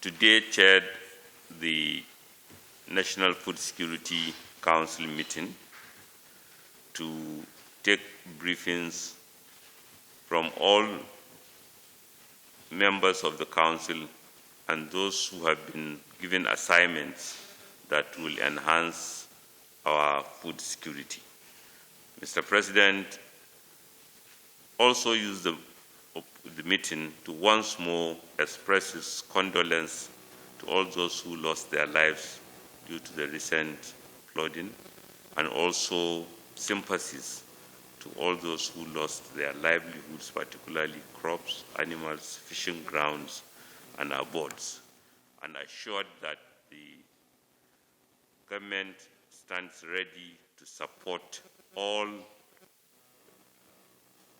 today chaired the National Food Security Council meeting to take briefings from all members of the Council and those who have been given assignments that will enhance our food security. Mr. President also used the meeting to once more express his condolence to all those who lost their lives due to the recent flooding, and also sympathies to all those who lost their livelihoods, particularly crops, animals, fishing grounds, and abodes, and assured that the government stands ready to support all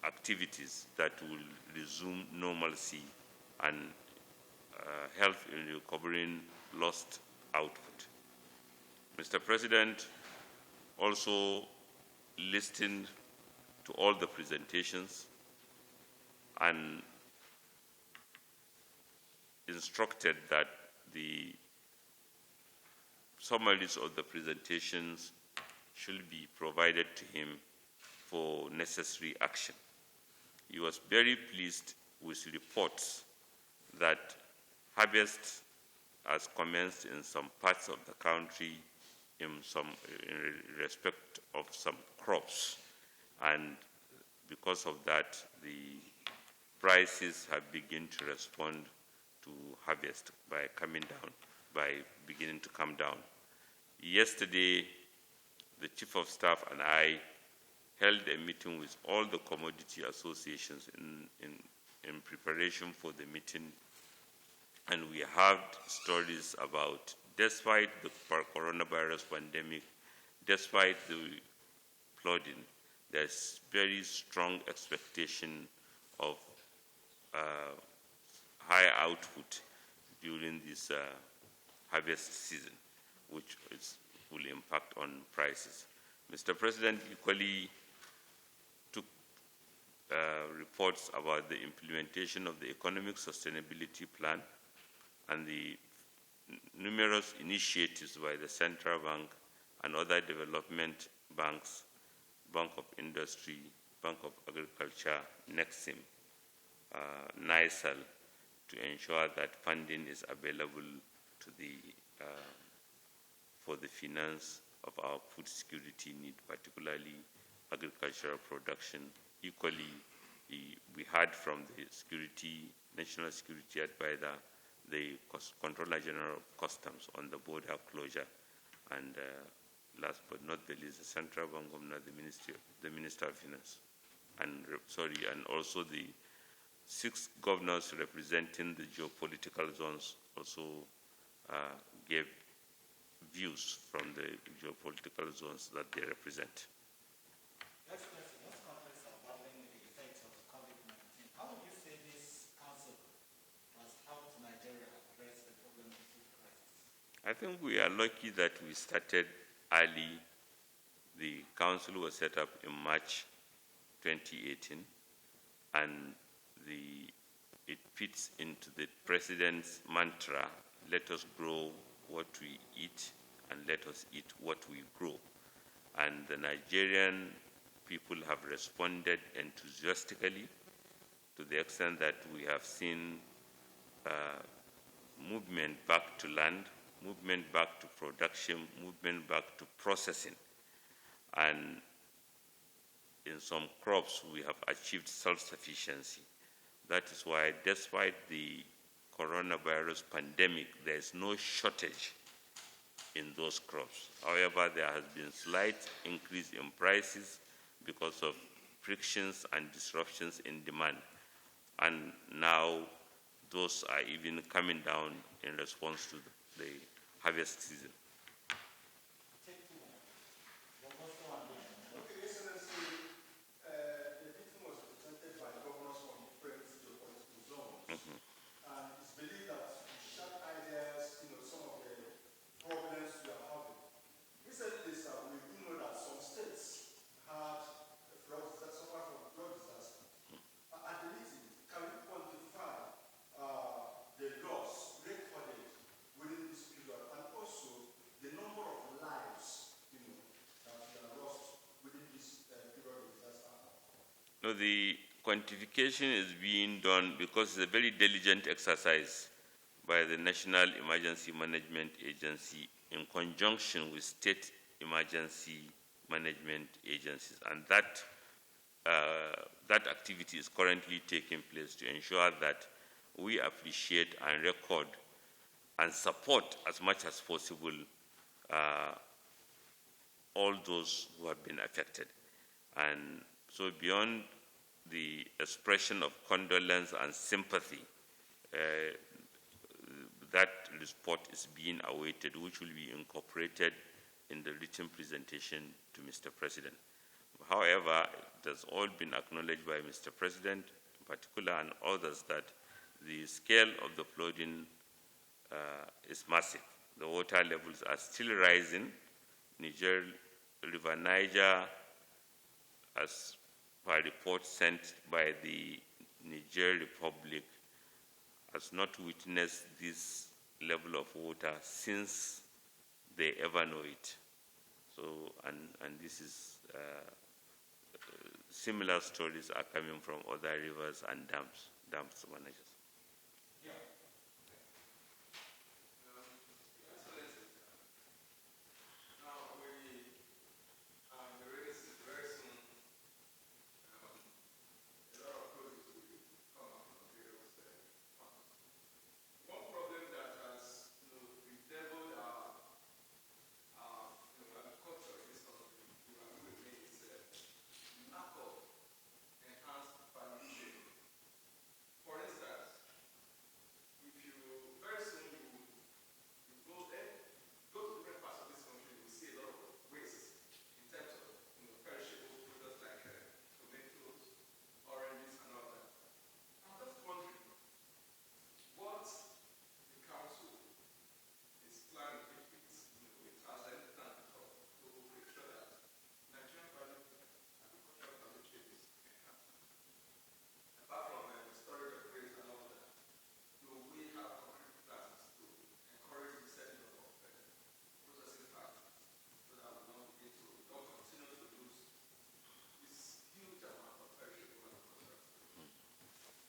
activities that will resume normalcy and help in recovering lost output. Mr. President also listened to all the presentations and instructed that the summaries of the presentations should be provided to him for necessary action. He was very pleased with reports that harvest has commenced in some parts of the country in respect of some crops, and because of that, the prices have begun to respond to harvest by beginning to come down. Yesterday, the Chief of Staff and I held a meeting with all the commodity associations in preparation for the meeting, and we heard stories about, despite the coronavirus pandemic, despite the flooding, there's very strong expectation of high output during this harvest season, which will impact on prices. Mr. President equally took reports about the implementation of the Economic Sustainability Plan and the numerous initiatives by the Central Bank and other development banks, Bank of Industry, Bank of Agriculture, Nexim, NICEL, to ensure that funding is available to for the finance of our food security need, particularly agricultural production. Equally, we heard from the National Security Advisor, the Controller General of Customs on the border closure, and last but not the least, the Central Bank Governor, the Minister of Finance, and also the 6 governors representing the geopolitical zones also gave views from the geopolitical zones that they represent. Next question. Most countries are battling with the effects of COVID-19. How would you say this council has helped Nigeria address the problem of food crisis? I think we are lucky that we started early. The council was set up in March 2018, and it fits into the president's mantra, let us grow what we eat and let us eat what we grow. And the Nigerian people have responded enthusiastically to the extent that we have seen movement back to land, movement back to production, movement back to processing. And in some crops, we have achieved self-sufficiency. That is why, despite the coronavirus pandemic, there is no shortage in those crops. However, there has been slight increase in prices because of frictions and disruptions in demand. And now those are even coming down in response to the harvest season. the quantification is being done because it's a very diligent exercise by the National Emergency Management Agency in conjunction with state emergency management agencies. And that activity is currently taking place to ensure that we appreciate and record and support as much as possible all those who have been affected. And so beyond the expression of condolence and sympathy, that report is being awaited, which will be incorporated in the written presentation to Mr. President. However, it has all been acknowledged by Mr. President in particular and others that the scale of the flooding is massive. The water levels are still rising. River Niger, as per report sent by the Niger Republic, has not witnessed this level of water since they ever know it. So, and this is, similar stories are coming from other rivers and dams managers.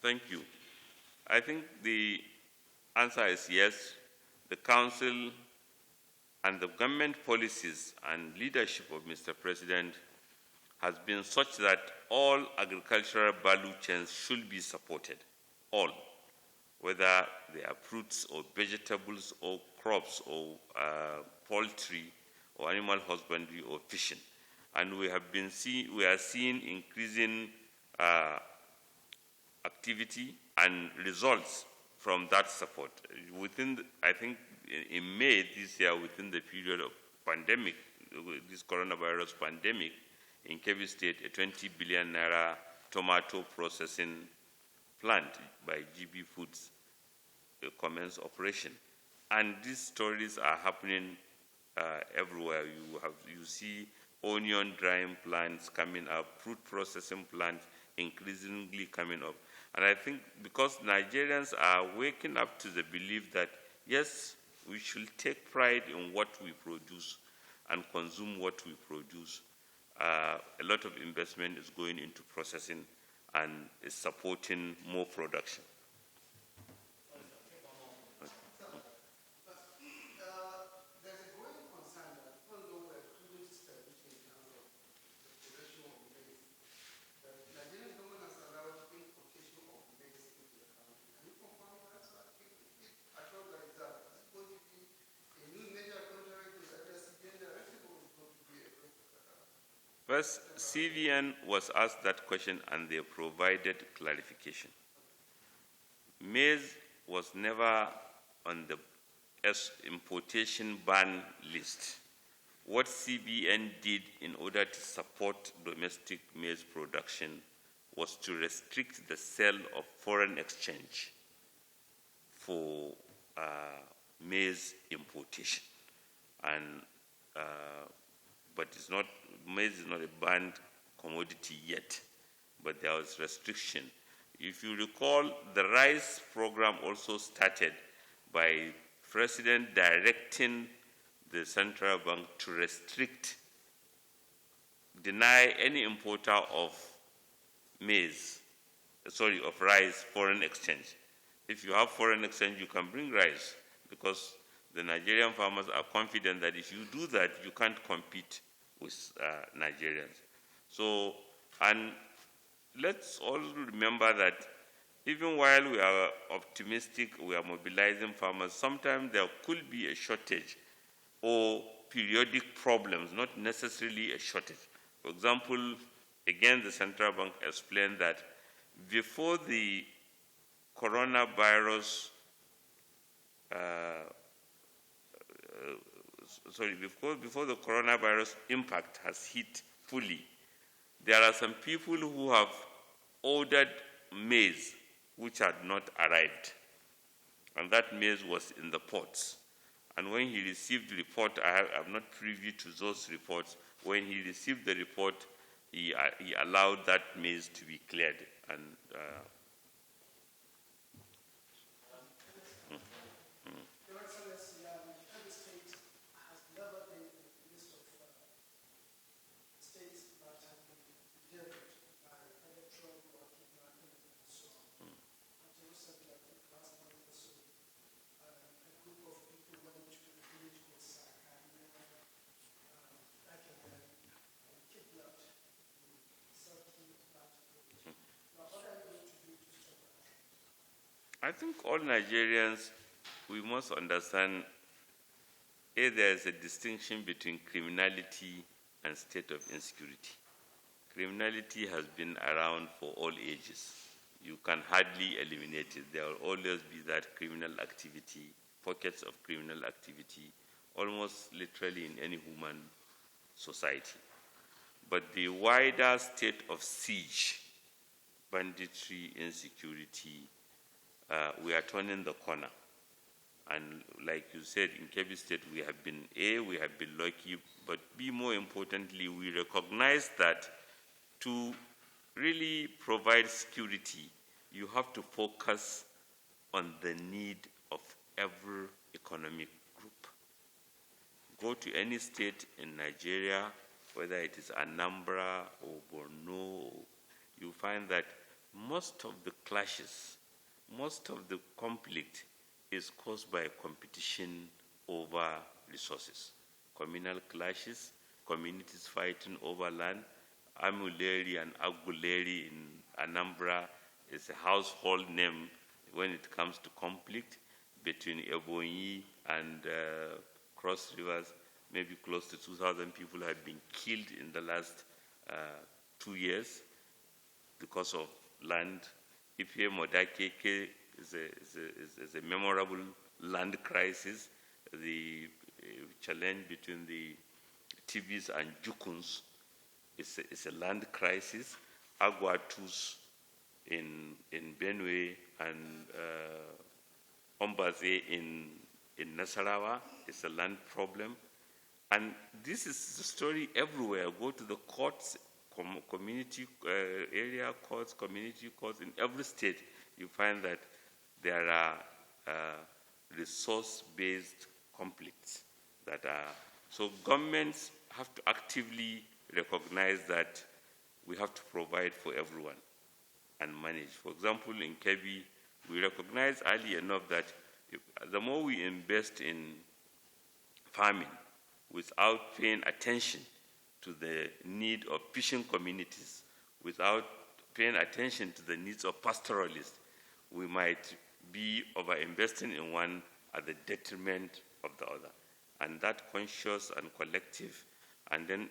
Thank you. I think the answer is yes. The Council and the government policies and leadership of Mr. President has been such that all agricultural value chains should be supported, all, whether they are fruits or vegetables or crops or poultry or animal husbandry or fishing. And we are seeing increasing activity and results from that support. I think in May this year, within the period of pandemic, this coronavirus pandemic, in Kebbi State, a 20 billion naira tomato processing plant by GB Foods commenced operation. And these stories are happening everywhere. You see onion drying plants coming up, fruit processing plants increasingly coming up. And I think because Nigerians are waking up to the belief that, yes, we should take pride in what we produce and consume what we produce, a lot of investment is going into processing and is supporting more production. First, CVN was asked that question and they provided clarification. Maize was never on the importation ban list. What CBN did in order to support domestic maize production was to restrict the sale of foreign exchange for maize importation. And but maize is not a banned commodity yet, but there was restriction. If you recall, the rice program also started by President directing the central bank to deny any importer of rice foreign exchange. If you have foreign exchange, you can bring rice, because the Nigerian farmers are confident that if you do that, you can't compete with Nigerians. So, and let's all remember that even while we are optimistic, we are mobilizing farmers, sometimes there could be a shortage or periodic problems, not necessarily a shortage. For example, again, the central bank explained that before the coronavirus, before the coronavirus impact has hit fully, there are some people who have ordered maize which had not arrived, and that maize was in the ports. And when he received the report, I'm not privy to those reports. When he received the report, he allowed that maize to be cleared. And Your Excellency, every state has never been in the list of states that have been derailed by electoral or kidnapping and so on. Until recently, I think last month or so, a group of people went to a village called Sakania, and kidnapped the self-killed that village. Now, what are you going to do to stop that? I think all Nigerians, we must understand, there is a distinction between criminality and state of insecurity. Criminality has been around for all ages. You can hardly eliminate it. There will always be that criminal activity, pockets of criminal activity, almost literally in any human society. But the wider state of siege, banditry, insecurity, we are turning the corner. And like you said, in Kebbi State, we have been lucky, but B, more importantly, we recognize that to really provide security, you have to focus on the need of every economic group. Go to any state in Nigeria, whether it is Anambra or Borno, you find that most of the clashes, most of the conflict is caused by competition over resources. Communal clashes, communities fighting over land. Amuleri and Aguleri in Anambra is a household name when it comes to conflict between Ebonyi and Cross Rivers. Maybe close to 2,000 people have been killed in the last 2 years because of land. Ife Modakeke is a memorable land crisis. The challenge between the Tibis and Jukuns is a land crisis. Aguatus in Benue and Ombaze in Nasarawa is a land problem. And this is the story everywhere. Go to the courts, community area courts, community courts in every state. You find that there are resource-based conflicts that are, so governments have to actively recognize that we have to provide for everyone and manage. For example, in Kebbi, we recognize early enough that the more we invest in farming without paying attention to the need of fishing communities, without paying attention to the needs of pastoralists, we might be over-investing in one at the detriment of the other. And that conscious and collective, and then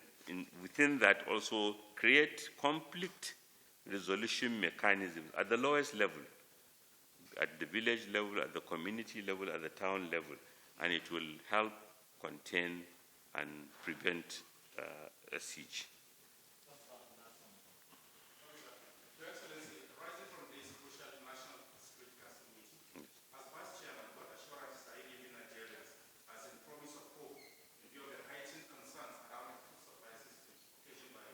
within that also create conflict resolution mechanisms at the lowest level, at the village level, at the community level, at the town level, and it will help contain and prevent a siege. Your Excellency, rising from this crucial National Security Council meeting, as Vice Chairman, what assurances are you giving Nigerians as a promise of hope in view of the heightened concerns around the food supply system occasioned by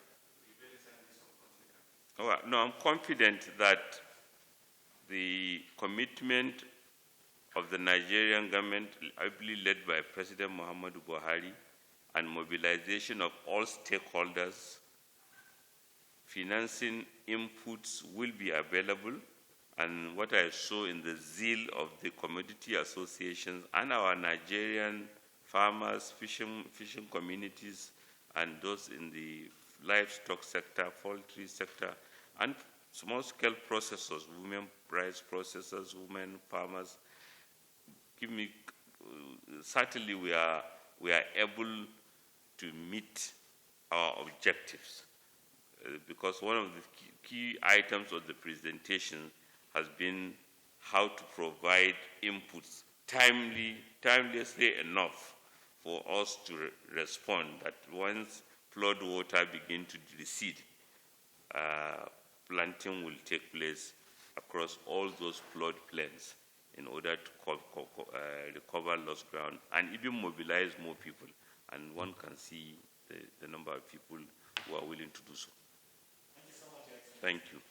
the very challenges of continent? No, I'm confident that the commitment of the Nigerian government, ably led by President Muhammadu Buhari, and mobilization of all stakeholders, financing inputs will be available, and what I saw in the zeal of the commodity associations and our Nigerian farmers, fishing communities, and those in the livestock sector, poultry sector, and small-scale processors, women rice processors, women farmers, certainly we are able to meet our objectives. Because one of the key items of the presentation has been how to provide inputs timelessly enough for us to respond, that once flood water begin to recede, planting will take place across all those flood plains in order to recover lost ground and even mobilize more people. And one can see the number of people who are willing to do so. Thank you so much, Your Excellency. Thank you.